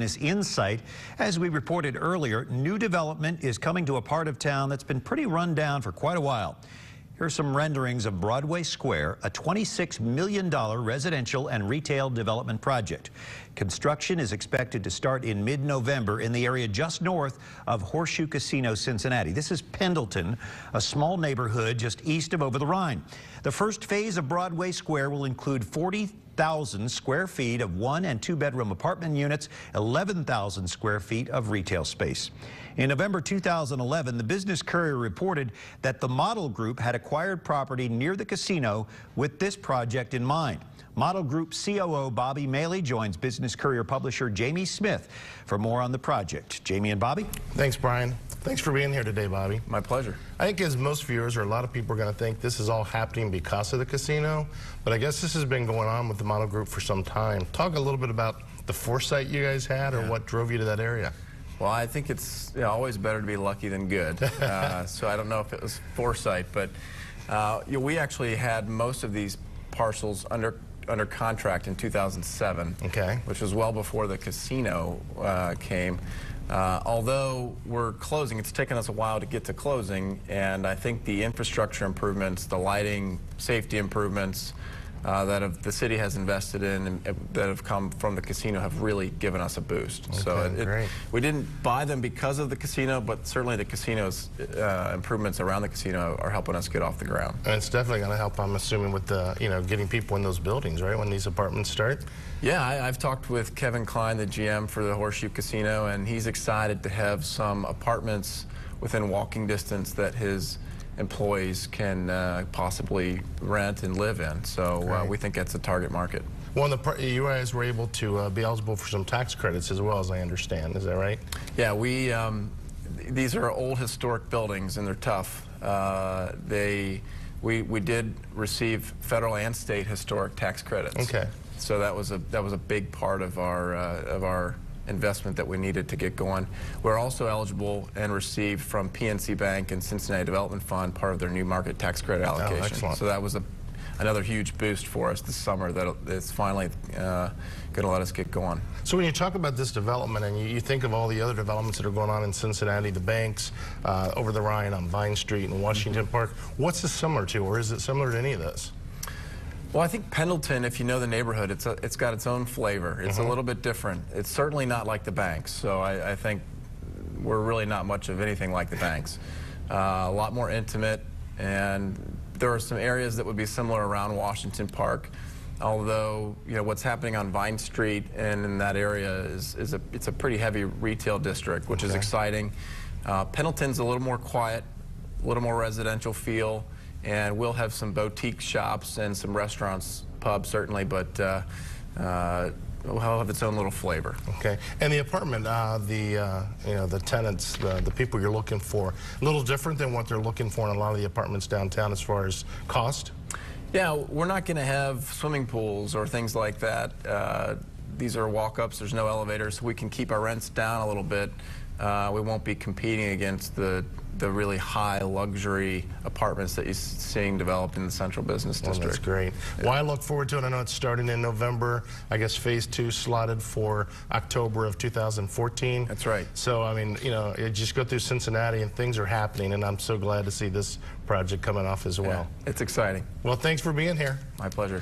is in sight. As we reported earlier, new development is coming to a part of town that's been pretty run down for quite a while. Here are some renderings of Broadway Square, a $26 million residential and retail development project. Construction is expected to start in mid-November in the area just north of Horseshoe Casino, Cincinnati. This is Pendleton, a small neighborhood just east of Over the Rhine. The first phase of Broadway Square will include 40,000 square feet of 1- and 2-bedroom apartment units, 11,000 square feet of retail space. In November 2011, the Business Courier reported that the Model Group had acquired property near the casino with this project in mind. Model Group COO Bobby Maley joins Business Courier publisher Jamie Smith for more on the project. Jamie and Bobby? Thanks, Brian. Thanks for being here today, Bobby. My pleasure. I think as most viewers, or a lot of people are going to think this is all happening because of the casino, but I guess this has been going on with the Model Group for some time. Talk a little bit about the foresight you guys had, or what drove you to that area. Well, I think it's always better to be lucky than good. So I don't know if it was foresight, but we actually had most of these parcels under contract in 2007, okay, which was well before the casino came. Although we're closing, it's taken us a while to get to closing, and I think the infrastructure improvements, the lighting, safety improvements that the city has invested in and that have come from the casino have really given us a boost. Okay, so we didn't buy them because of the casino, but certainly the casino's improvements around the casino are helping us get off the ground. And it's definitely going to help, I'm assuming, with the, getting people in those buildings, right, when these apartments start? Yeah, I've talked with Kevin Klein, the GM for the Horseshoe Casino, and he's excited to have some apartments within walking distance that his employees can possibly rent and live in. So we think that's a target market. Well, you guys were able to be eligible for some tax credits as well, as I understand. Is that right? Yeah, these are old historic buildings and they're tough. We did receive federal and state historic tax credits. Okay. So that was a big part of our investment that we needed to get going. We're also eligible and received from PNC Bank and Cincinnati Development Fund part of their new market tax credit allocation. Oh, excellent. So that was another huge boost for us this summer that it's finally going to let us get going. So when you talk about this development and you think of all the other developments that are going on in Cincinnati, the banks, over the Rhine on Vine Street and Washington Park, what's this similar to, or is it similar to any of this? Well, I think Pendleton, if you know the neighborhood, it's got its own flavor. It's a little bit different. It's certainly not like the banks, so I think we're really not much of anything like the banks. A lot more intimate, and there are some areas that would be similar around Washington Park, although what's happening on Vine Street and in that area it's a pretty heavy retail district, which is exciting. Pendleton's a little more quiet, a little more residential feel, and we'll have some boutique shops and some restaurants, pubs certainly, but it'll have its own little flavor. Okay, and the apartment, the tenants, the people you're looking for, a little different than what they're looking for in a lot of the apartments downtown as far as cost? Yeah, we're not going to have swimming pools or things like that. These are walk-ups, there's no elevators, so we can keep our rents down a little bit. We won't be competing against the really high luxury apartments that you're seeing developed in the central business district. Well, that's great. Well, I look forward to it. I know it's starting in November. I guess phase 2 slotted for October of 2014. That's right. So, I mean, you just go through Cincinnati and things are happening, and I'm so glad to see this project coming off as well. Yeah, it's exciting. Well, thanks for being here. My pleasure.